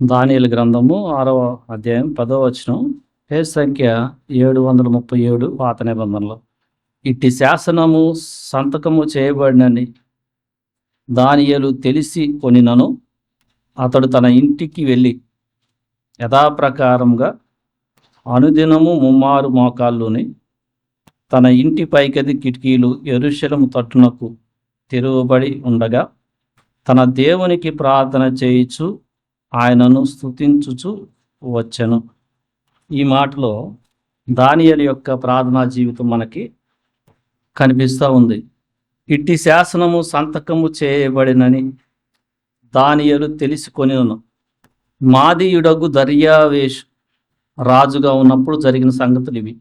దానియేలు గ్రంథము 6వ అధ్యాయం 10వ వచనం. పేజీ సంఖ్య 737 పాత నిబంధనలో. ఇట్టి శాసనము సంతకము చేయబడినని దానియేలు తెలిసి కొనినను అతడు తన ఇంటికి వెళ్ళి యథాప్రకారంగా అనుదినము ముమ్మారు మోకాళ్ళుని తన ఇంటి పైకది కిటికీలు యెరూషలేము తట్టునకు తెరువబడి ఉండగా తన దేవునికి ప్రార్థన చేయుచు ఆయనను స్తుతించుచు వచ్చెను. ఈ మాటలో దానియేలు యొక్క ప్రార్థనా జీవితం మనకి కనిపిస్తూ ఉంది. ఇట్టి శాసనము సంతకము చేయబడినని దానియేలు తెలుసుకొనిను. మాదీయుడగు దర్యావేషు రాజుగా ఉన్నప్పుడు జరిగిన సంగతులు ఇవి.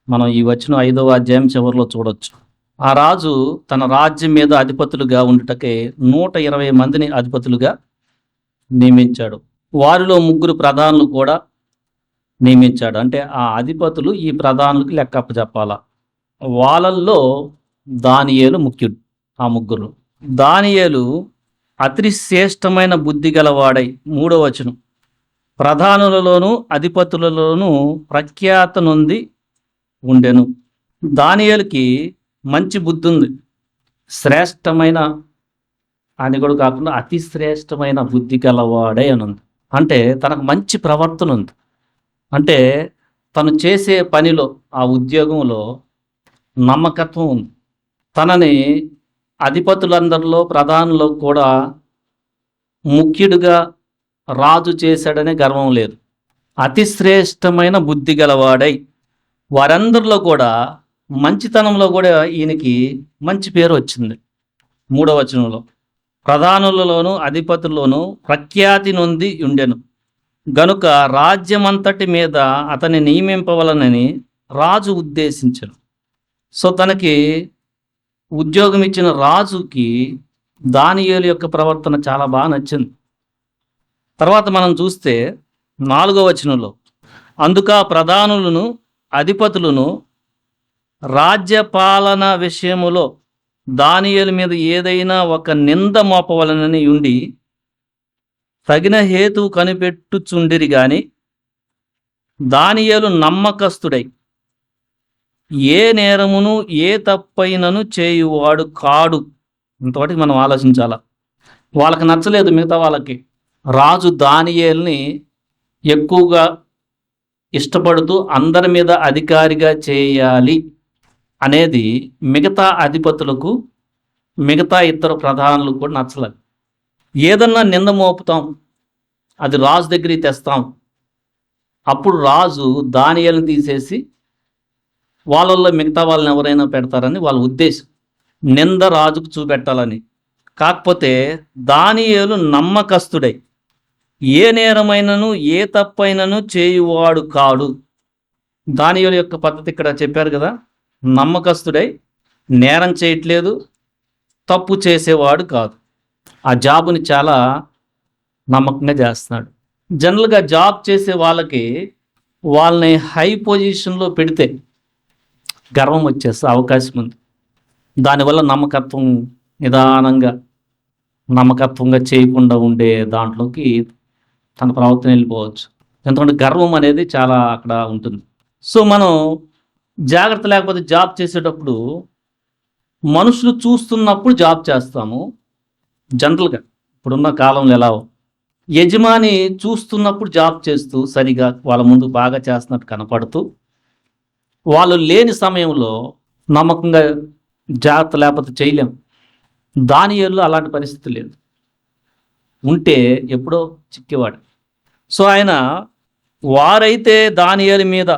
మనం ఈ వచ్చిన 5వ అధ్యాయం చివరిలో చూడొచ్చు. ఆ రాజు తన రాజ్యం మీద అధిపతులుగా ఉండుటకే 120 మందిని అధిపతులుగా నియమించాడు. వారిలో 3 ప్రధానులు కూడా నియమించాడు. అంటే ఆ అధిపతులు ఈ ప్రధానులకు లెక్కప్ప చెప్పాల. వాళ్ళల్లో దానియేలు ముఖ్యుడు. ఆ 3 దానియేలు అతి శ్రేష్టమైన బుద్ధి గలవాడై 3వ వచనం ప్రధానులలోనూ అధిపతులలోనూ ప్రఖ్యాత నొంది ఉండెను. దానియేలుకి మంచి బుద్ధి ఉంది. శ్రేష్టమైన అని కూడా కాకుండా అతి శ్రేష్టమైన బుద్ధి గలవాడే అని ఉంది. అంటే తనకు మంచి ప్రవర్తన ఉంది. అంటే తను చేసే పనిలో ఆ ఉద్యోగంలో నమ్మకత్వం ఉంది. తనని అధిపతులందరిలో ప్రధానులో కూడా ముఖ్యుడిగా రాజు చేశాడనే గర్వం లేదు. అతి శ్రేష్టమైన బుద్ధి గలవాడై వారందరిలో కూడా మంచితనంలో కూడా ఈయనకి మంచి పేరు వచ్చింది. 3వ వచనంలో ప్రధానులలోనూ అధిపతుల్లోనూ ప్రఖ్యాతి నొంది ఉండెను గనుక రాజ్యమంతటి మీద అతన్ని నియమింపవలనని రాజు ఉద్దేశించను. సో తనకి ఉద్యోగం ఇచ్చిన రాజుకి దానియేలు యొక్క ప్రవర్తన చాలా బాగా నచ్చింది. తర్వాత మనం చూస్తే 4వ వచనంలో అందుక ప్రధానులను అధిపతులను రాజ్యపాలన విషయములో దానియేలు మీద ఏదైనా ఒక నింద మోపవలనని ఉండి తగిన హేతువు కనిపెట్టుచుండిరి గాని దానియేలు నమ్మకస్తుడై ఏ నేరమును ఏ తప్పైనను చేయువాడు కాడు. ఇంతవరకు మనం ఆలోచించాల. వాళ్ళకి నచ్చలేదు మిగతా వాళ్ళకి. రాజు దానియేలుని ఎక్కువగా ఇష్టపడుతూ అందరి మీద అధికారిగా చేయాలి అనేది మిగతా అధిపతులకు మిగతా ఇతర ప్రధానులకు కూడా నచ్చలేదు. ఏదన్నా నింద మోపుతాం, అది రాజు దగ్గరికి తెస్తాం. అప్పుడు రాజు దానియేలుని తీసేసి వాళ్ళల్లో మిగతా వాళ్ళని ఎవరైనా పెడతారని వాళ్ళ ఉద్దేశం. నింద రాజుకు చూపెట్టాలని. కాకపోతే దానియేలు నమ్మకస్తుడై ఏ నేరమైనను ఏ తప్పైనను చేయువాడు కాడు. దానియేలు యొక్క పద్ధతి ఇక్కడ చెప్పారు కదా. నమ్మకస్తుడై నేరం చేయట్లేదు, తప్పు చేసేవాడు కాదు. ఆ జాబుని చాలా నమ్మకంగా చేస్తున్నాడు. జనరల్గా జాబ్ చేసే వాళ్ళకి వాళ్ళని హై పొజిషన్లో పెడితే గర్వం వచ్చేస్తే అవకాశం ఉంది. దానివల్ల నిదానంగా నమ్మకత్వంగా చేయకుండా ఉండే దాంట్లోకి తన ప్రవర్తన వెళ్ళిపోవచ్చు. ఎందుకంటే గర్వం అనేది చాలా అక్కడ ఉంటుంది. సో మనం జాగ్రత్త లేకపోతే జాబ్ చేసేటప్పుడు మనుషులు చూస్తున్నప్పుడు జాబ్ చేస్తాము. జనరల్గా ఇప్పుడున్న కాలంలో ఎలా యజమాని చూస్తున్నప్పుడు జాబ్ చేస్తూ సరిగా వాళ్ళ ముందు బాగా చేస్తున్నట్టు కనపడుతూ, వాళ్ళు లేని సమయంలో నమ్మకంగా జాగ్రత్త లేకపోతే చేయలేం. దానియేలులో అలాంటి పరిస్థితి లేదు. ఉంటే ఎప్పుడో చిక్కేవాడు. సో ఆయన వారైతే దానియేలు మీద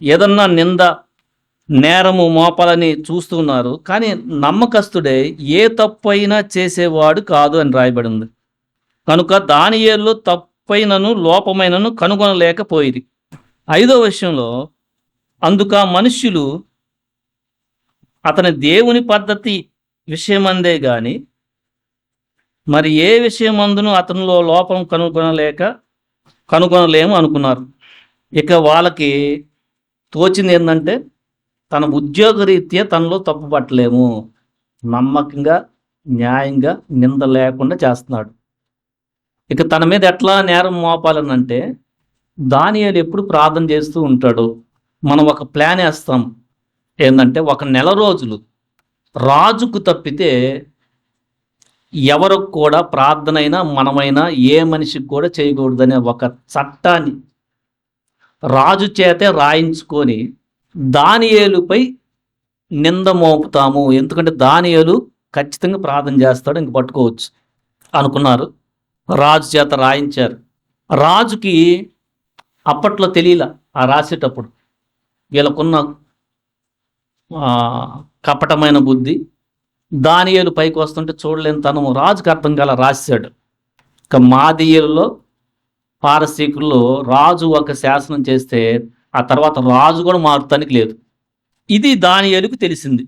ఏదన్నా నింద నేరము మోపాలని చూస్తున్నారు, కానీ నమ్మకస్తుడే ఏ తప్పైనా చేసేవాడు కాదు అని రాయబడి ఉంది. కనుక దానియేలులో తప్పైనను లోపమైనను కనుగొనలేకపోయింది. 5వ విషయంలో అందుక మనుష్యులు అతని దేవుని పద్ధతి విషయమందే గాని మరి ఏ విషయమందును అతనిలో లోపం కనుగొనలేము అనుకున్నారు. ఇక వాళ్ళకి తోచింది ఏంటంటే తన ఉద్యోగరీత్యా తనలో తప్పు పట్టలేము, నమ్మకంగా న్యాయంగా నింద లేకుండా చేస్తున్నాడు. ఇక తన మీద ఎట్లా నేరం మోపాలనంటే, దానియేలు ఎప్పుడు ప్రార్థన చేస్తూ ఉంటాడు. మనం ఒక ప్లాన్ వేస్తాం. ఏందంటే, ఒక నెల రోజులు రాజుకు తప్పితే ఎవరికి కూడా ప్రార్థనైనా మనమైనా ఏ మనిషికి కూడా చేయకూడదనే ఒక చట్టాన్ని రాజు చేతే రాయించుకొని దానియేలుపై నింద మోపుతాము. ఎందుకంటే దానియేలు ఖచ్చితంగా ప్రార్థన చేస్తాడు, ఇంక పట్టుకోవచ్చు అనుకున్నారు. రాజు చేత రాయించారు. రాజుకి అప్పట్లో తెలియలా ఆ రాసేటప్పుడు వీళ్ళకున్న కపటమైన బుద్ధి. దానియేలు పైకి వస్తుంటే చూడలేని తనము రాజుకి అర్థం కాల రాశాడు. ఇక మాదీయుల్లో పారసీకుల్లో రాజు ఒక శాసనం చేస్తే ఆ తర్వాత రాజు కూడా మారుతానికి లేదు. ఇది దానియేలుకు తెలిసింది.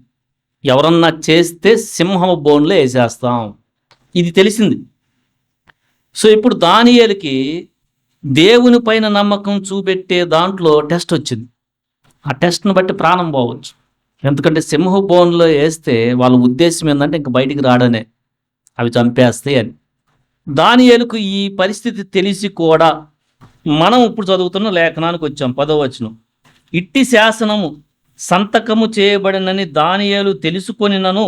ఎవరన్నా చేస్తే సింహం బోన్లో వేసేస్తాం, ఇది తెలిసింది. సో ఇప్పుడు దానియేలుకి దేవుని పైన నమ్మకం చూపెట్టే దాంట్లో టెస్ట్ వచ్చింది. ఆ టెస్ట్ను బట్టి ప్రాణం పోవచ్చు. ఎందుకంటే సింహ బోన్లో వేస్తే వాళ్ళ ఉద్దేశం ఏంటంటే ఇంక బయటికి రాడనే, అవి చంపేస్తాయి అని. దానియేలుకు ఈ పరిస్థితి తెలిసి కూడా మనం ఇప్పుడు చదువుతున్న లేఖనానికి వచ్చాం. 10వ వచనం. ఇట్టి శాసనము సంతకము చేయబడినని దానియేలు తెలుసుకొనినను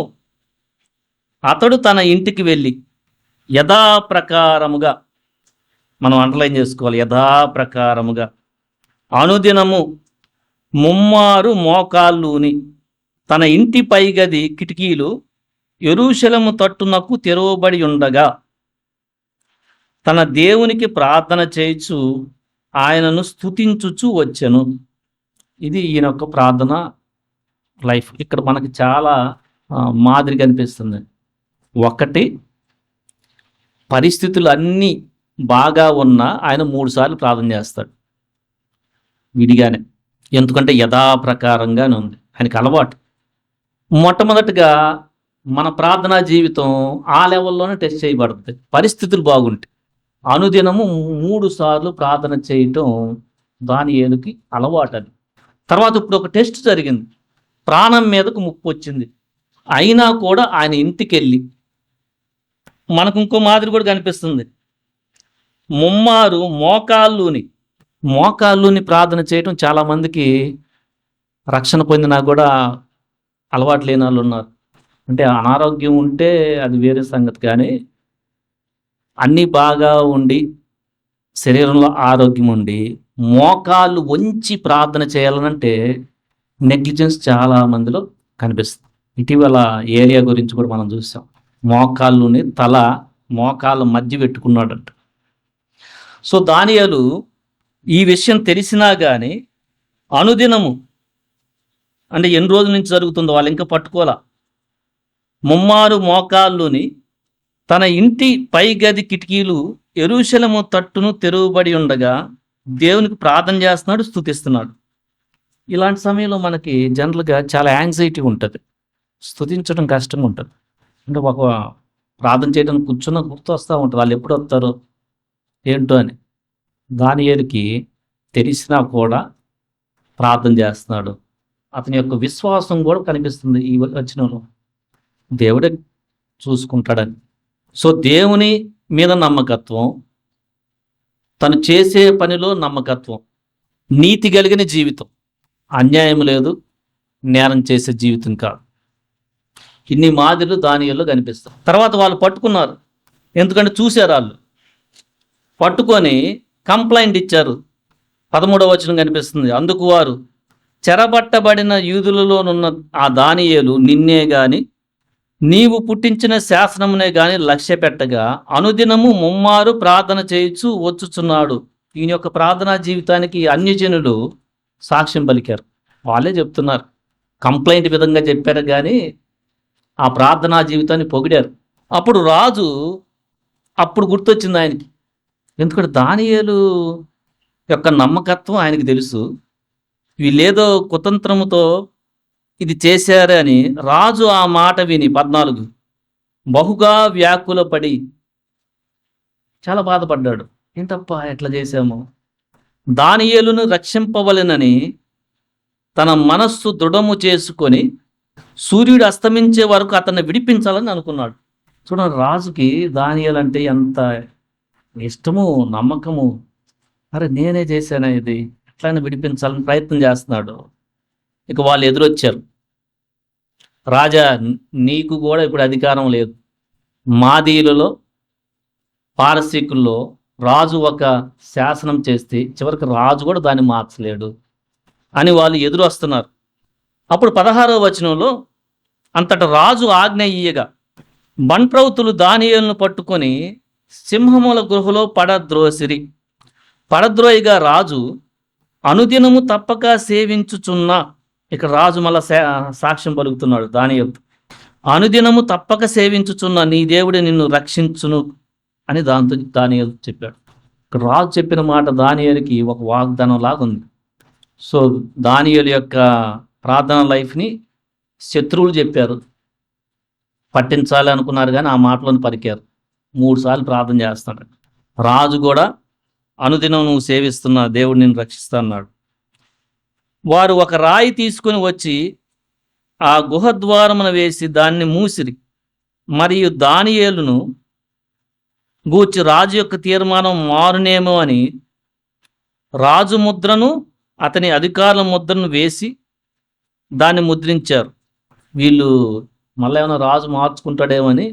అతడు తన ఇంటికి వెళ్ళి యథాప్రకారముగా, మనం అండర్లైన్ చేసుకోవాలి, యథాప్రకారముగా అనుదినము ముమ్మారు మోకాళ్ళూని తన ఇంటి పైగది కిటికీలు యెరూషలేము తట్టునకు తెరవబడి ఉండగా తన దేవునికి ప్రార్థన చేయుచు ఆయనను స్తుతించుచు వచ్చెను. ఇది ఈయన యొక్క ప్రార్థన లైఫ్. ఇక్కడ మనకి చాలా మాదిరి కనిపిస్తుంది. ఒకటి, పరిస్థితులు అన్నీ బాగా ఉన్నా ఆయన 3 సార్లు ప్రార్థన చేస్తాడు విడిగానే. ఎందుకంటే యథాప్రకారంగానే ఉంది, ఆయనకి అలవాటు. మొట్టమొదటిగా మన ప్రార్థనా జీవితం ఆ లెవెల్లోనే టెస్ట్ చేయబడుతుంది. పరిస్థితులు బాగుంటాయి. అనుదినము 3 సార్లు ప్రార్థన చేయటం దానియేలుకి అలవాటు. అది తర్వాత ఇప్పుడు ఒక టెస్ట్ జరిగింది. ప్రాణం మీదకు ముప్పు వచ్చింది. అయినా కూడా ఆయన ఇంటికి వెళ్ళి, మనకు ఇంకో మాదిరి కూడా కనిపిస్తుంది, ముమ్మారు మోకాళ్ళుని ప్రార్థన చేయటం. చాలామందికి రక్షణ పొందినా కూడా అలవాటు లేని వాళ్ళు ఉన్నారు. అంటే అనారోగ్యం ఉంటే అది వేరే సంగతి, కానీ అన్నీ బాగా ఉండి శరీరంలో ఆరోగ్యం ఉండి మోకాళ్ళు వంచి ప్రార్థన చేయాలనంటే నెగ్లిజెన్స్ చాలా మందిలో కనిపిస్తుంది. ఇటీవల ఏరియా గురించి కూడా మనం చూసాం. మోకాళ్ళుని మోకాళ్ళ మధ్య పెట్టుకున్నాడంట. సో దానియేలు ఈ విషయం తెలిసినా కానీ అనుదినము, అంటే ఎన్ని రోజుల నుంచి జరుగుతుందో వాళ్ళు ఇంకా పట్టుకోలా, ముమ్మారు మోకాళ్ళుని తన ఇంటి పై గది కిటికీలు యెరూషలేము తట్టును తెరవబడి ఉండగా దేవునికి ప్రార్థన చేస్తున్నాడు, స్తుతిస్తున్నాడు. ఇలాంటి సమయంలో మనకి జనరల్గా చాలా యాంగ్జైటీ ఉంటుంది, స్తుతించడం కష్టంగా ఉంటుంది. అంటే ఒక ప్రార్థన చేయడానికి కూర్చున్న గుర్తు వస్తూ ఉంటుంది, వాళ్ళు ఎప్పుడు వస్తారో ఏంటో అని. దానియేలుకి తెలిసినా కూడా ప్రార్థన చేస్తున్నాడు. అతని యొక్క విశ్వాసం కూడా కనిపిస్తుంది ఈ వచనంలో, దేవుడే చూసుకుంటాడని. సో దేవుని మీద నమ్మకత్వం, తను చేసే పనిలో నమ్మకత్వం, నీతి కలిగిన జీవితం, అన్యాయం లేదు, నేరం చేసే జీవితం కాదు. ఇన్ని మాదిరిలు దానియేలులో కనిపిస్తాయి. తర్వాత వాళ్ళు పట్టుకున్నారు, ఎందుకంటే చూశారు. వాళ్ళు పట్టుకొని కంప్లైంట్ ఇచ్చారు. 13వ వచనం కనిపిస్తుంది. అందుకు వారు, చెరబట్టబడిన యూదులలోనున్న ఆ దానియేలు నిన్నే గాని నీవు పుట్టించిన శాసనమునే గాని లక్ష్య పెట్టగా అనుదినము ముమ్మారు ప్రార్థన చేయుచు వచ్చుచున్నాడు. ఈయన యొక్క ప్రార్థనా జీవితానికి అన్యజనులు సాక్ష్యం పలికారు. వాళ్ళే చెప్తున్నారు, కంప్లైంట్ విధంగా చెప్పారు కానీ ఆ ప్రార్థనా జీవితాన్ని పొగిడారు. అప్పుడు రాజు అప్పుడు గుర్తొచ్చింది ఆయనకి, ఎందుకంటే దానియేలు యొక్క నమ్మకత్వం ఆయనకి తెలుసు. వీళ్ళేదో కుతంత్రముతో ఇది చేశారని రాజు ఆ మాట విని 14 బహుగా వ్యాకులపడి చాలా బాధపడ్డాడు. ఏంటప్పా ఎట్లా చేశాము, దానియేలును రక్షింపవలెనని తన మనస్సు దృఢము చేసుకొని సూర్యుడు అస్తమించే వరకు అతన్ని విడిపించాలని అనుకున్నాడు. చూడండి, రాజుకి దానియేలు అంటే ఎంత ఇష్టము, నమ్మకము. అరే నేనే చేశానా ఇది? ఎట్లైనా విడిపించాలని ప్రయత్నం చేస్తున్నాడు. ఇక వాళ్ళు ఎదురొచ్చారు. రాజా, నీకు కూడా ఇప్పుడు అధికారం లేదు. మాదీయులలో, పారసీకుల్లో రాజు ఒక శాసనం చేస్తే చివరికి రాజు కూడా దాన్ని మార్చలేడు అని వాళ్ళు ఎదురు వస్తున్నారు. అప్పుడు 16వ వచనంలో, అంతట రాజు ఆజ్ఞ ఇయ్యగా బంట్రౌతులు దానియేలును పట్టుకొని సింహముల గుహలో పడద్రోసిరి. పడద్రోయిగా రాజు అనుదినము తప్పక సేవించుచున్న, ఇక రాజు మళ్ళా సాక్ష్యం పలుకుతున్నాడు దానియేలు, అనుదినము తప్పక సేవించుచున్న నీ దేవుడు నిన్ను రక్షించును అని దాంతో దానియేలు చెప్పాడు. ఇక్కడ రాజు చెప్పిన మాట దానియేలుకి ఒక వాగ్దానం లాగా ఉంది. సో దానియేలు యొక్క ప్రార్థన లైఫ్ని శత్రువులు చెప్పారు, పట్టించాలి అనుకున్నారు, కానీ ఆ మాటలను పలికారు. 3 సార్లు ప్రార్థన చేస్తున్నాడు. రాజు కూడా అనుదినం నువ్వు సేవిస్తున్న దేవుడు నిన్ను రక్షిస్తా అన్నాడు. వారు ఒక రాయి తీసుకుని వచ్చి ఆ గుహ ద్వారమున వేసి దాన్ని మూసిరి. మరియు దానియేలును గూర్చి రాజు యొక్క తీర్మానం మారునేమో అని రాజు ముద్రను అతని అధికారుల ముద్రను వేసి దాన్ని ముద్రించారు. వీళ్ళు మళ్ళీ ఏమైనా రాజు మార్చుకుంటాడేమని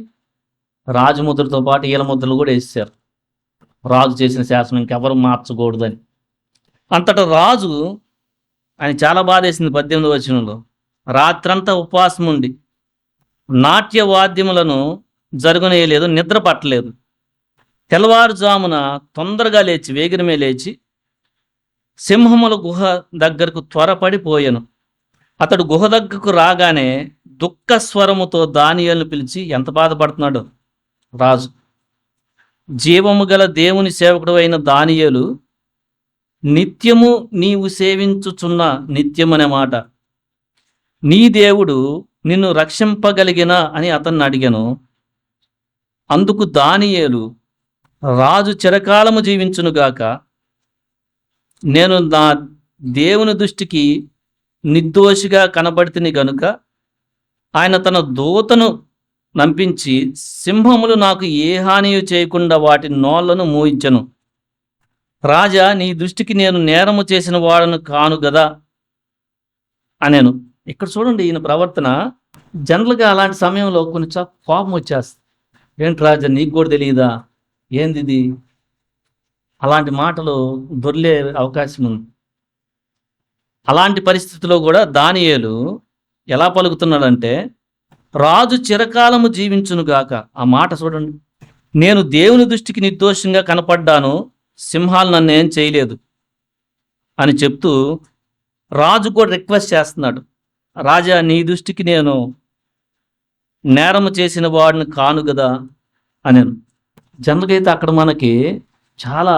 రాజముద్రతో పాటు ఈల ముద్రలు కూడా వేసారు. రాజు చేసిన శాసనం ఇంకెవరు మార్చకూడదని. అంతటా రాజు, ఆయన చాలా బాధేసింది 18వ వచనంలో, రాత్రంతా ఉపవాసం ఉండి నాట్య వాద్యములను జరగనేయలేదు, నిద్ర పట్టలేదు. తెల్లవారుజామున తొందరగా లేచి వేగిరమే లేచి సింహముల గుహ దగ్గరకు త్వరపడిపోయాను. అతడు గుహ దగ్గరకు రాగానే దుఃఖ స్వరముతో దానియేలును పిలిచి, ఎంత బాధపడుతున్నాడు రాజు, జీవము గల దేవుని సేవకుడు అయిన దానియేలు, నిత్యము నీవు సేవించుచున్న నిత్యమనే మాట, నీ దేవుడు నిన్ను రక్షింపగలిగిన అని అతన్ని అడిగాను. అందుకు దానియేలు, రాజు చిరకాలము జీవించునుగాక, నేను నా దేవుని దృష్టికి నిర్దోషిగా కనబడితిని గనుక ఆయన తన దూతను నంపించి సింహములు నాకు ఏ హానియు చేయకుండా వాటి నోళ్లను మూయించెను. రాజా, నీ దృష్టికి నేను నేరము చేసిన వాడను కాను గదా అనేను. ఇక్కడ చూడండి, ఈయన ప్రవర్తన జనరల్గా అలాంటి సమయంలో కొంచెం కోపం వచ్చేస్తుంది. ఏంటి రాజా, నీకు కూడా తెలియదా, ఏంది ఇది? అలాంటి మాటలు దొర్లే అవకాశం ఉంది. అలాంటి పరిస్థితిలో కూడా దానియేలు ఎలా పలుకుతున్నాడంటే, రాజు చిరకాలము జీవించునుగాక. ఆ మాట చూడండి, నేను దేవుని దృష్టికి నిర్దోషంగా కనపడ్డాను, సింహాలు నన్ను ఏం చేయలేదు అని చెప్తూ రాజు కూడా రిక్వెస్ట్ చేస్తున్నాడు, రాజా, నీ దృష్టికి నేను నేరము చేసిన వాడిని కాను కదా అని. జనరల్గా అయితే అక్కడ మనకి చాలా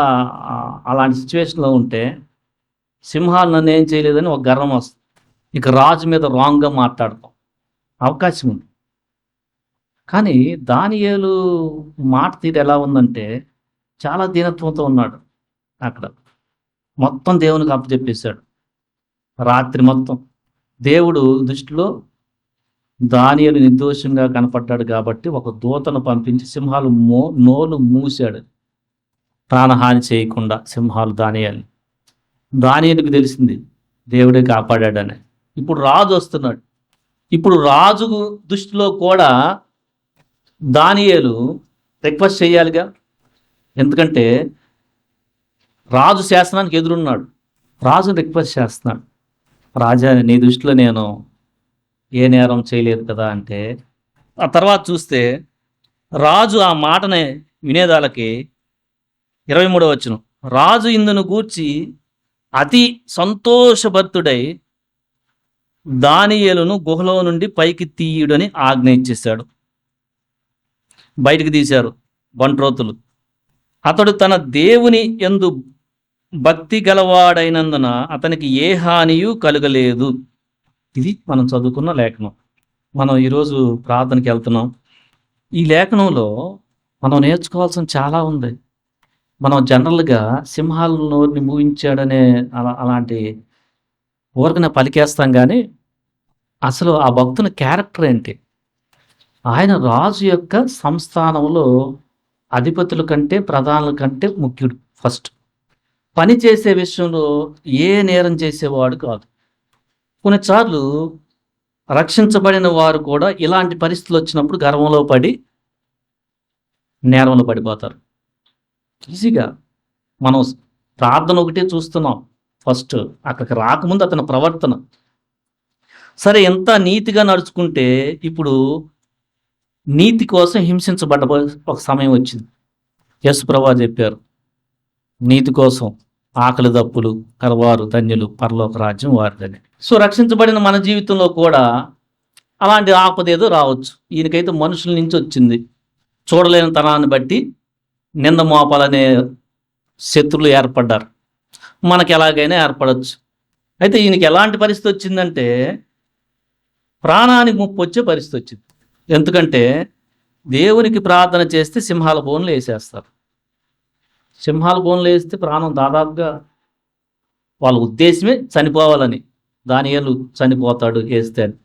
అలాంటి సిచ్యువేషన్లో ఉంటే సింహాలు నన్ను ఏం చేయలేదని ఒక గర్వం వస్తుంది. ఇక రాజు మీద రాంగ్గా మాట్లాడతాం అవకాశం ఉంది. కానీ దానియేలు మాట తీరు ఎలా ఉందంటే, చాలా దీనత్వంతో ఉన్నాడు. అక్కడ మొత్తం దేవునికి అప్పచెప్పేశాడు. రాత్రి మొత్తం దేవుడు దృష్టిలో దానియేలు నిర్దోషంగా కనపడ్డాడు కాబట్టి ఒక దూతను పంపించి సింహాలు నోలు మూసాడు, ప్రాణహాని చేయకుండా సింహాలు దానియేలుకి తెలిసింది దేవుడే కాపాడాడని. ఇప్పుడు రాజు వస్తున్నాడు. ఇప్పుడు రాజు దృష్టిలో కూడా దానియేలు రిక్వెస్ట్ చేయాలిగా, ఎందుకంటే రాజు శాసనానికి ఎదురున్నాడు. రాజు రిక్వెస్ట్ చేస్తున్నాడు, రాజా, నీ దృష్టిలో నేను ఏ నేరం చేయలేదు కదా అంటే. ఆ తర్వాత చూస్తే రాజు ఆ మాటనే వినేదాలకి 23వ వచనం, రాజు ఇందును గూర్చి అతి సంతోషభరితుడై దానియేలును గుహలో నుండి పైకి తీయుడని ఆజ్ఞ ఇచ్చేశాడు. బయటికి తీశారు బంట్రోతులు. అతడు తన దేవుని యందు భక్తి గలవాడైనందున అతనికి ఏ హానియు కలుగలేదు. ఇది మనం చదువుకున్న లేఖనం. మనం ఈరోజు ప్రార్థనకి వెళ్తున్నాం. ఈ లేఖనంలో మనం నేర్చుకోవాల్సిన చాలా ఉంది. మనం జనరల్గా సింహాల నోరుని మూయించాడనే అలాంటి ఊరకనే పలికేస్తాం, కానీ అసలు ఆ భక్తుని క్యారెక్టర్ ఏంటి? ఆయన రాజు యొక్క సంస్థానంలో అధిపతుల కంటే ప్రధానుల కంటే ముఖ్యుడు ఫస్ట్. పని చేసే విషయంలో ఏ నేరం చేసేవాడు కాదు. కొన్నిసార్లు రక్షించబడిన వారు కూడా ఇలాంటి పరిస్థితులు వచ్చినప్పుడు గర్వంలో పడి నేరంలో పడిపోతారు ఈజీగా. మనం ప్రార్థన ఒకటే చూస్తున్నాం ఫస్ట్, అక్కడికి రాకముందు అతని ప్రవర్తన. సరే, ఎంత నీతిగా నడుచుకుంటే ఇప్పుడు నీతి కోసం హింసించబడ్డ ఒక సమయం వచ్చింది. యేసుప్రభువు చెప్పారు, నీతి కోసం ఆకలి దప్పులు కలవారు ధన్యులు, పరలోక రాజ్యం వారిదని. సో రక్షించబడిన మన జీవితంలో కూడా అలాంటి ఆపద ఏదో రావచ్చు. ఈయనకైతే మనుషుల నుంచి వచ్చింది. చూడలేని తనాన్ని బట్టి నింద మోపాలనే శత్రులు ఏర్పడ్డారు. మనకి ఎలాగైనా ఏర్పడవచ్చు. అయితే ఈయనకి ఎలాంటి పరిస్థితి వచ్చిందంటే ప్రాణానికి ముప్పు వచ్చే పరిస్థితి వచ్చింది. ఎందుకంటే దేవునికి ప్రార్థన చేస్తే సింహాల బోన్లు వేసేస్తారు. సింహాల బోన్లు వేస్తే ప్రాణం దాదాపుగా వాళ్ళ ఉద్దేశమే చనిపోవాలని. దానియేలు చనిపోతాడు వేస్తే అని.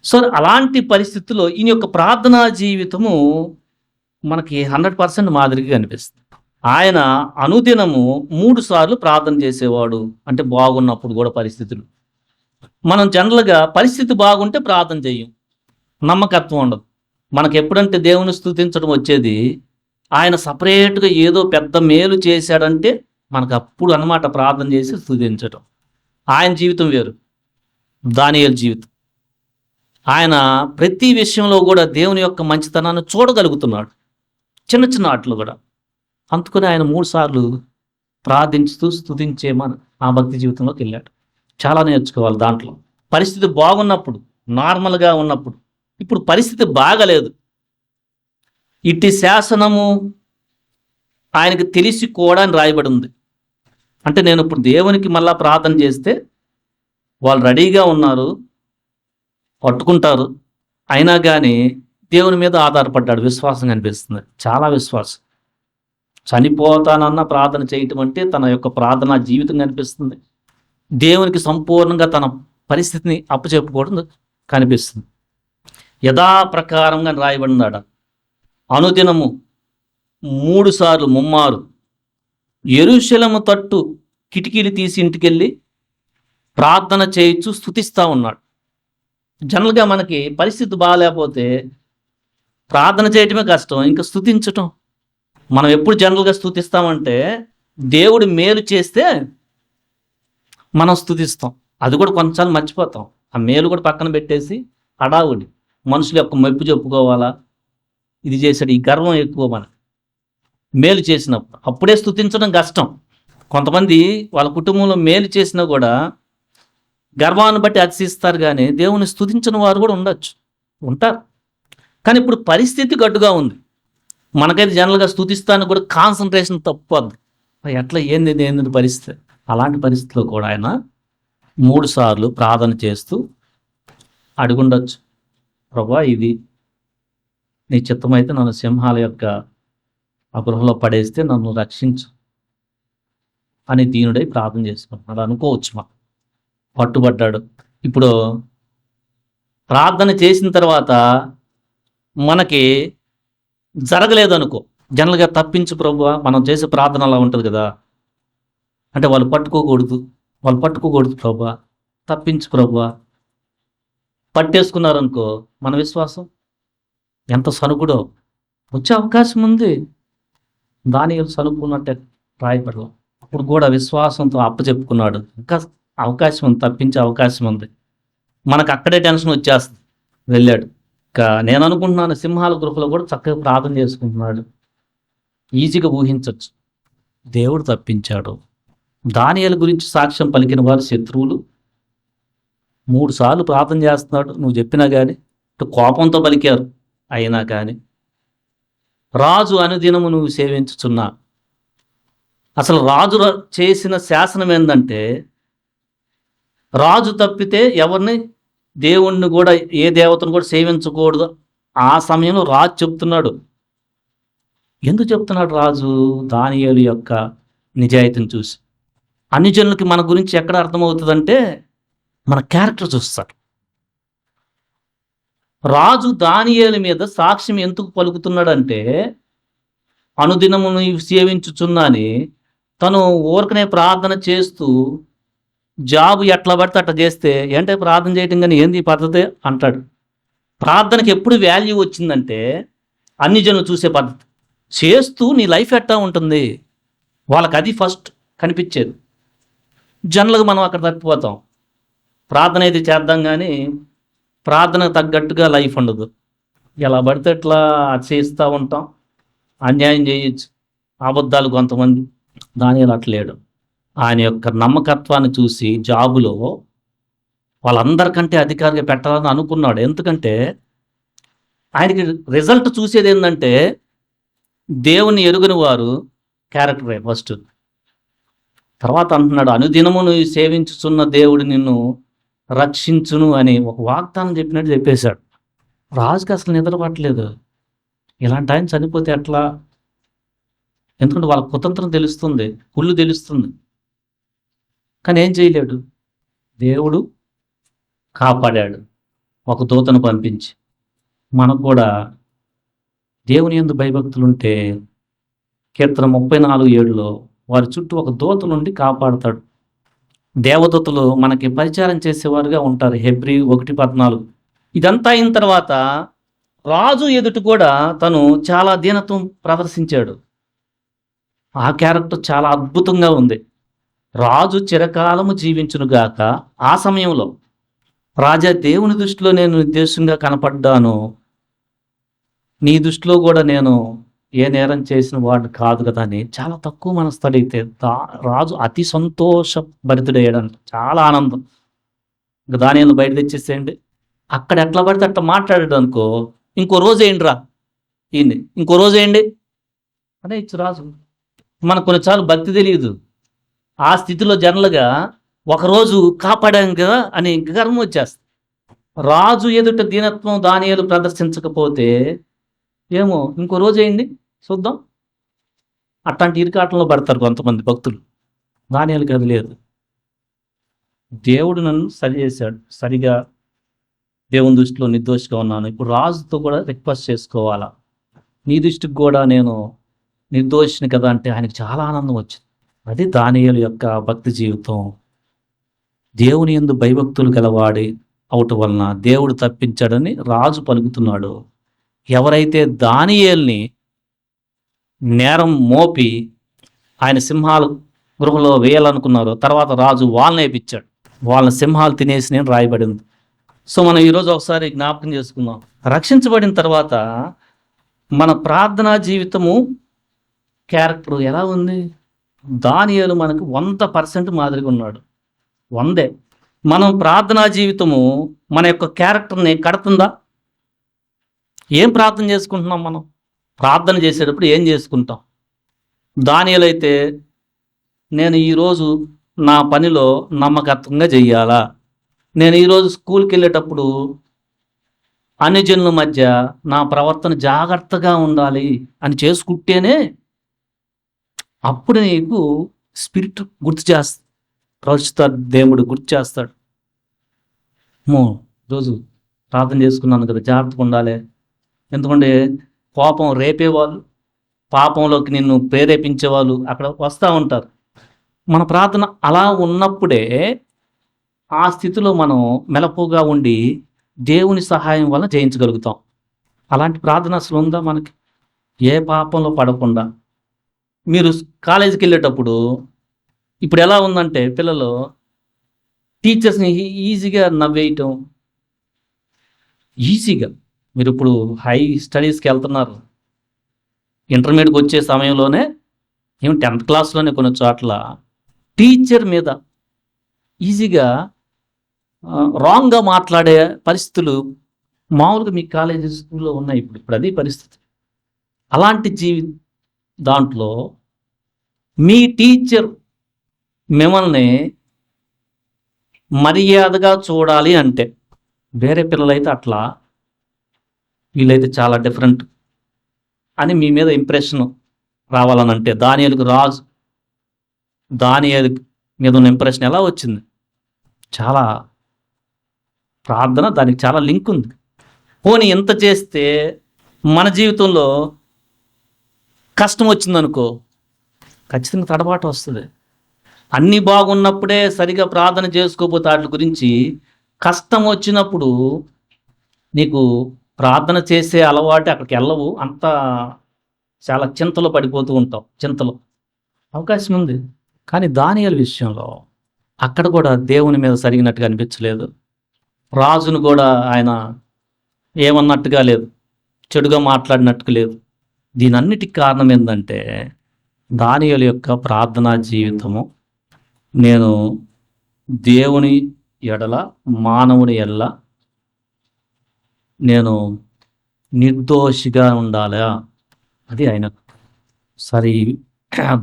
సో అలాంటి పరిస్థితుల్లో ఈయన యొక్క ప్రార్థనా జీవితము మనకి 100% మాదిరిగా కనిపిస్తుంది. ఆయన అనుదినము 3 సార్లు ప్రార్థన చేసేవాడు. అంటే బాగున్నప్పుడు కూడా పరిస్థితులు. మనం జనరల్గా పరిస్థితి బాగుంటే ప్రార్థన చెయ్యం, నమ్మకత్వం ఉండదు మనకు. ఎప్పుడంటే దేవుని స్తుతించడం వచ్చేది, ఆయన సపరేట్గా ఏదో పెద్ద మేలు చేశాడంటే మనకు అప్పుడు అన్నమాట ప్రార్థన చేసి స్తుతించడం. ఆయన జీవితం వేరు, దానియేలు జీవితం. ఆయన ప్రతి విషయంలో కూడా దేవుని యొక్క మంచితనాన్ని చూడగలుగుతున్నాడు, చిన్న చిన్న ఆటలు కూడా. అందుకని ఆయన 3 సార్లు ప్రార్థించుతూ స్తుతించే ఆ భక్తి జీవితంలోకి వెళ్ళాడు. చాలా నేర్చుకోవాలి దాంట్లో. పరిస్థితి బాగున్నప్పుడు, నార్మల్గా ఉన్నప్పుడు. ఇప్పుడు పరిస్థితి బాగలేదు. ఇట్టి శాసనము ఆయనకు తెలిసి కూడా అని రాయబడి ఉంది. అంటే నేను ఇప్పుడు దేవునికి మళ్ళా ప్రార్థన చేస్తే వాళ్ళు రెడీగా ఉన్నారు, పట్టుకుంటారు. అయినా కానీ దేవుని మీద ఆధారపడ్డాడు. విశ్వాసం కనిపిస్తుంది, చాలా విశ్వాసం. చనిపోతానన్న ప్రార్థన చేయటం అంటే తన యొక్క ప్రార్థనా జీవితం కనిపిస్తుంది. దేవునికి సంపూర్ణంగా తన పరిస్థితిని అప్పచెప్పుకోవడం కనిపిస్తుంది. యథాప్రకారంగా రాయబడినాడు. అనుదినము 3 సార్లు ముమ్మారు యెరూషలేము తట్టు కిటికీలు తీసి ఇంటికెళ్ళి ప్రార్థన చేయొచ్చు, స్తుతిస్తూ ఉన్నాడు. జనరల్గా మనకి పరిస్థితి బాగాలేకపోతే ప్రార్థన చేయటమే కష్టం, ఇంకా స్తుతించటం. మనం ఎప్పుడు జనరల్గా స్తుతిస్తామంటే దేవుడు మేలు చేస్తే మనం స్తుతిస్తాం. అది కూడా కొంచెం మర్చిపోతాం. ఆ మేలు కూడా పక్కన పెట్టేసి హడావుడి, మనుషుల యొక్క మెప్పు చెప్పుకోవాలా, ఇది చేశాడు, ఈ గర్వం ఎక్కువ మనకి. మేలు చేసినప్పుడు అప్పుడే స్తుతించడం కష్టం. కొంతమంది వాళ్ళ కుటుంబంలో మేలు చేసినా కూడా గర్వాన్ని బట్టి అతిశిస్తారు, కానీ దేవుని స్తుతించిన వారు కూడా ఉంటారు. కానీ ఇప్పుడు పరిస్థితి గడ్డుగా ఉంది. మనకైతే జనరల్గా స్తుతిస్తానికి కూడా కాన్సన్ట్రేషన్ తప్పదు. ఎట్లా ఏంది పరిస్థితి. అలాంటి పరిస్థితిలో కూడా ఆయన 3 సార్లు ప్రార్థన చేస్తూ అడుగుండొచ్చు, ప్రభువా ఇది నీ చిత్తమైతే నన్ను సింహాల యొక్క ఆ గృహంలో పడేస్తే నన్ను రక్షించు అని దీనుడై ప్రార్థన చేసుకుంటున్నాడు అనుకోవచ్చు. మా పట్టుబడ్డాడు. ఇప్పుడు ప్రార్థన చేసిన తర్వాత మనకి జరగలేదు అనుకో, జనరల్గా తప్పించు ప్రభువా, మనం చేసే ప్రార్థన అలా ఉంటుంది కదా. అంటే వాళ్ళు పట్టుకోకూడదు ప్రభువా, తప్పించు ప్రభువా. పట్టేసుకున్నారనుకో, మన విశ్వాసం ఎంత సనుకుడో. వచ్చే అవకాశం ఉంది. దానియేలు సనుక్కున్నట్టే రాయబడలా. అప్పుడు కూడా విశ్వాసంతో అప్పచెప్పుకున్నాడు. ఇంకా అవకాశం ఉంది, తప్పించే అవకాశం ఉంది. మనకు అక్కడే టెన్షన్ వచ్చేస్తుంది. వెళ్ళాడు. ఇంకా నేను అనుకుంటున్నాను సింహాల గృహలో కూడా చక్కగా ప్రార్థన చేసుకుంటున్నాడు. ఈజీగా ఊహించవచ్చు. దేవుడు తప్పించాడు. దానియేలు గురించి సాక్ష్యం పలికిన వారు శత్రువులు. 3 సార్లు ప్రార్థన చేస్తున్నాడు, నువ్వు చెప్పినా కానీ. కోపంతో పలికారు, అయినా కానీ. రాజు అనుదినము నువ్వు సేవించుచున్నా. అసలు రాజు చేసిన శాసనం ఏంటంటే, రాజు తప్పితే ఎవరిని, దేవుణ్ణి కూడా, ఏ దేవతను కూడా సేవించకూడదు. ఆ సమయంలో రాజు చెప్తున్నాడు. ఎందుకు చెప్తున్నాడు రాజు? దానియేలు యొక్క నిజాయితీని చూసి. అన్ని జనులకి మన గురించి ఎక్కడ అర్థమవుతుందంటే మన క్యారెక్టర్ చూస్తారు. రాజు దానియేలు మీద సాక్ష్యం ఎందుకు పలుకుతున్నాడంటే, అనుదినము నీవు సేవించుచున్నా అని తను ఊరకనే ప్రార్థన చేస్తూ జాబ్ ఎట్లా పడితే అట్లా చేస్తే ఏంటంటే ప్రార్థన చేయటం కానీ ఏంది ఈ పద్ధతి అంటాడు. ప్రార్థనకి ఎప్పుడు వాల్యూ వచ్చిందంటే అన్ని జనులు చూసే పద్ధతి. చేస్తూ నీ లైఫ్ ఎట్టా ఉంటుంది వాళ్ళకి అది ఫస్ట్ కనిపించేది. జనులకు మనం అక్కడ తప్పిపోతాం. ప్రార్థన అయితే చేద్దాం కానీ ప్రార్థనకు తగ్గట్టుగా లైఫ్ ఉండదు. ఎలా పడితే ఎట్లా చేస్తూ ఉంటాం, అన్యాయం చేయొచ్చు, అబద్ధాలు కొంతమంది. దానియేలు అట్లేడు. ఆయన యొక్క నమ్మకత్వాన్ని చూసి జాబులో వాళ్ళందరికంటే అధికారిగా పెట్టాలని అనుకున్నాడు. ఎందుకంటే ఆయనకి రిజల్ట్ చూసేది ఏంటంటే దేవుని ఎరుగని వారు క్యారెక్టరే ఫస్ట్. తర్వాత అంటున్నాడు, అనుదినము నువ్వు సేవించుచున్న దేవుడు నిన్ను రక్షించును అని ఒక వాగ్దానం చెప్పినట్టు చెప్పేశాడు. రాజుకి అసలు నిద్ర పట్టలేదు. ఇలాంటి ఆయన చనిపోతే ఎట్లా? ఎందుకంటే వాళ్ళ కుతంత్రం తెలుస్తుంది, కుళ్ళు తెలుస్తుంది. కానీ ఏం చేయలేడు. దేవుడు కాపాడాడు ఒక దూతను పంపించి. మనకు కూడా దేవుని యందు భయభక్తులుంటే కీర్తన 34:7లో వారి చుట్టూ ఒక దూత నుండి కాపాడుతాడు. దేవదూతలు మనకి పరిచారం చేసేవారుగా ఉంటారు. హెబ్రీ 1:14. ఇదంతా అయిన తర్వాత రాజు ఎదుట కూడా తను చాలా దీనత్వం ప్రదర్శించాడు. ఆ క్యారెక్టర్ చాలా అద్భుతంగా ఉంది. రాజు చిరకాలము జీవించునుగాక. ఆ సమయంలో రాజా, దేవుని దృష్టిలో నేను నిర్దోషంగా కనపడ్డాను, నీ దృష్టిలో కూడా నేను ఏ నేరం చేసిన వాడు కాదు కదా అని చాలా తక్కువ మనస్తడిగితే రాజు అతి సంతోషభరితుడయ్యాడంట. చాలా ఆనందం. ఇంకా దానియేలును బయట తెచ్చేసేయండి. అక్కడ ఎట్లా పడితే అట్లా మాట్లాడాడు అనుకో, ఇంకో రోజు వేయండి రా ఈయన్ని, ఇంకో రోజు వేయండి అనే ఇచ్చు రాజు. మనకు కొన్నిసార్లు భక్తి తెలియదు. ఆ స్థితిలో జనరల్గా ఒకరోజు కాపాడాం కదా అని గర్వం వచ్చేస్తుంది. రాజు ఎదుట దీనత్వం దానియేలు ప్రదర్శించకపోతే ఏమో ఇంకో రోజు వేయండి చూద్దాం, అట్లాంటి ఇరుకాటంలో పడతారు కొంతమంది భక్తులు. దానియేలుకి అది లేదు. దేవుడు నన్ను సరి చేశాడు, సరిగా దేవుని దృష్టిలో నిర్దోషిగా ఉన్నాను. ఇప్పుడు రాజుతో కూడా రిక్వెస్ట్ చేసుకోవాలా, నీ దృష్టికి కూడా నేను నిర్దోషిని కదా అంటే ఆయనకు చాలా ఆనందం వచ్చింది. అది దానియేలు యొక్క భక్తి జీవితం. దేవుని యందు భయభక్తులు గలవాడి అవటం వలన దేవుడు తప్పించాడని రాజు పలుకుతున్నాడు. ఎవరైతే దానియేలుని నేరం మోపి ఆయన సింహాలు గృహంలో వేయాలనుకున్నారో తర్వాత రాజు వాళ్ళని వేయించాడు. వాళ్ళని సింహాలు తినేసి నేను రాయబడింది. సో మనం ఈరోజు ఒకసారి జ్ఞాపకం చేసుకుందాం. రక్షించబడిన తర్వాత మన ప్రార్థనా జీవితము క్యారెక్టర్ ఎలా ఉంది? దానియేలు మనకు 100% మాదిరిగా ఉన్నాడు. 100. మనం ప్రార్థనా జీవితము మన యొక్క క్యారెక్టర్ని కడుతుందా? ఏం ప్రార్థన చేసుకుంటున్నాం? మనం ప్రార్థన చేసేటప్పుడు ఏం చేసుకుంటాం? దానియేలు అయితే నేను ఈరోజు నా పనిలో నమ్మకత్వంగా చెయ్యాలా, నేను ఈరోజు స్కూల్కి వెళ్ళేటప్పుడు అన్ని జనుల మధ్య నా ప్రవర్తన జాగ్రత్తగా ఉండాలి అని చేసుకుంటేనే అప్పుడు నీకు స్పిరిట్ గుర్తు చేస్తా, ప్రవచిస్తాడు దేవుడు, గుర్తు చేస్తాడు. రోజు ప్రార్థన చేసుకున్నాను కదా, జాగ్రత్తగా ఉండాలి. ఎందుకంటే కోపం రేపేవాళ్ళు, పాపంలోకి నిన్ను ప్రేరేపించేవాళ్ళు అక్కడ వస్తూ ఉంటారు. మన ప్రార్థన అలా ఉన్నప్పుడే ఆ స్థితిలో మనం మెలకుగా ఉండి దేవుని సహాయం వల్ల జయించగలుగుతాం. అలాంటి ప్రార్థన అసలు ఉందా మనకి? ఏ పాపంలో పడకుండా. మీరు కాలేజీకి వెళ్ళేటప్పుడు ఇప్పుడు ఎలా ఉందంటే పిల్లలు టీచర్స్ని ఈజీగా నవ్వేయటం, ఈజీగా. మీరు ఇప్పుడు హై స్టడీస్కి వెళ్తున్నారు, ఇంటర్మీడియట్కి వచ్చే సమయంలోనే ఏమి 10th క్లాస్లోనే కొన్ని చోట్ల టీచర్ మీద ఈజీగా రాంగ్గా మాట్లాడే పరిస్థితులు మామూలుగా మీ కాలేజీ స్కూల్లో ఉన్నాయి. ఇప్పుడు అదే పరిస్థితి. అలాంటి దాంట్లో మీ టీచర్ మిమ్మల్ని మర్యాదగా చూడాలి అంటే, వేరే పిల్లలైతే అట్లా, వీళ్ళైతే చాలా డిఫరెంట్ అని మీ మీద ఇంప్రెషన్ రావాలనంటే దానియేలు మీద ఉన్న ఇంప్రెషన్ ఎలా వచ్చింది? చాలా ప్రార్థన, దానికి చాలా లింక్ ఉంది. పోనీ ఇంత చేస్తే మన జీవితంలో కష్టం వచ్చిందనుకో, ఖచ్చితంగా తడబాటు వస్తుంది. అన్నీ బాగున్నప్పుడే సరిగా ప్రార్థన చేసుకోకపోతే వాటి గురించి, కష్టం వచ్చినప్పుడు నీకు ప్రార్థన చేసే అలవాటు అక్కడికి వెళ్ళవు. అంతా చాలా చింతలో పడిపోతూ ఉంటావు. చింతలో అవకాశం ఉంది. కానీ దానియేలు విషయంలో అక్కడ కూడా దేవుని మీద సరిగినట్టుగా అనిపించలేదు. రాజును కూడా ఆయన ఏమన్నట్టుగా లేదు, చెడుగా మాట్లాడినట్టుగా లేదు. దీనన్నిటికి కారణం ఏంటంటే దానియేలు యొక్క ప్రార్థనా జీవితము. నేను దేవుని ఎడల మానవుని ఎడల నేను నిర్దోషిగా ఉండాలా, అది ఆయన. సరే,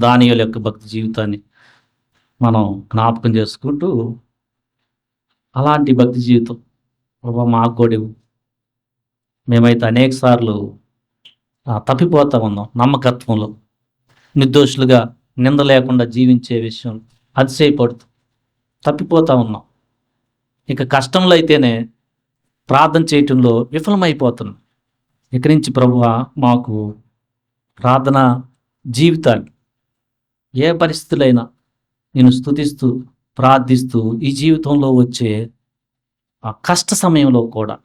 దానియేలు యొక్క భక్తి జీవితాన్ని మనం జ్ఞాపకం చేసుకుంటూ అలాంటి భక్తి జీవితం ప్రభా మాకు కూడా ఇవ్వు. మేమైతే అనేక సార్లు తప్పిపోతా ఉన్నాం నమ్మకత్వంలో, నిర్దోషులుగా నింద లేకుండా జీవించే విషయం అతిశయపడుతూ తప్పిపోతా ఉన్నాం. ఇక కష్టంలో అయితేనే ప్రార్థన చేయటంలో విఫలమైపోతున్నాం. ఇక్కడి నుంచి ప్రభువా మాకు ప్రార్థన జీవితాన్ని ఏ పరిస్థితులైనా నేను స్తుతిస్తూ ప్రార్థిస్తూ ఈ జీవితంలో వచ్చే ఆ కష్ట సమయంలో కూడా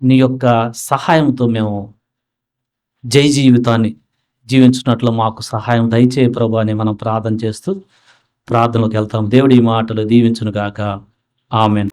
నీ యొక్క సహాయంతో మేము జై జీవితాన్ని జీవించినట్లు మాకు సహాయం దయచేయ ప్రభు అని మనం ప్రార్థన చేస్తూ ప్రార్థనలోకి వెళ్తాం. దేవుడి ఈ మాటలు దీవించును గాక. ఆమేన్.